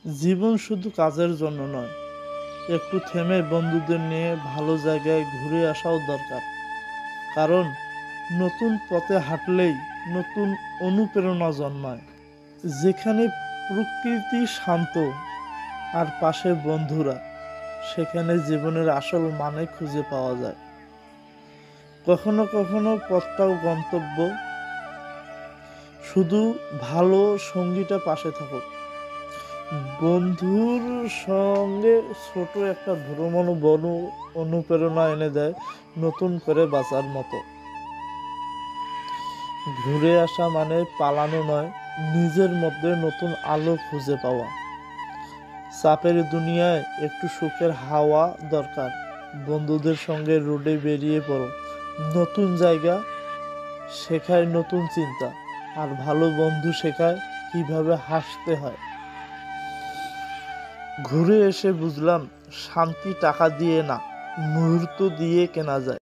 জীবন শুধু কাজের জন্য নয়, একটু থেমে বন্ধুদের নিয়ে ভালো জায়গায় ঘুরে আসাও দরকার। কারণ নতুন পথে হাঁটলেই নতুন অনুপ্রেরণা জন্মায়। যেখানে প্রকৃতি শান্ত আর পাশে বন্ধুরা, সেখানে জীবনের আসল মানে খুঁজে পাওয়া যায়। কখনো কখনো পথটাও গন্তব্য, শুধু ভালো সঙ্গীটা পাশে থাকুক। বন্ধুর সঙ্গে ছোট একটা ভ্রমণ বড় অনুপ্রেরণা এনে দেয় নতুন করে বাঁচার মতো। ঘুরে আসা মানে পালানো নয়, নিজের মধ্যে নতুন আলো খুঁজে পাওয়া। চাপের দুনিয়ায় একটু সুখের হাওয়া দরকার। বন্ধুদের সঙ্গে রোডে বেরিয়ে পড়ো, নতুন জায়গা শেখায় নতুন চিন্তা, আর ভালো বন্ধু শেখায় কিভাবে হাসতে হয়। ঘুরে এসে বুঝলাম, শান্তি টাকা দিয়ে না, মুহূর্ত দিয়ে কেনা যায়।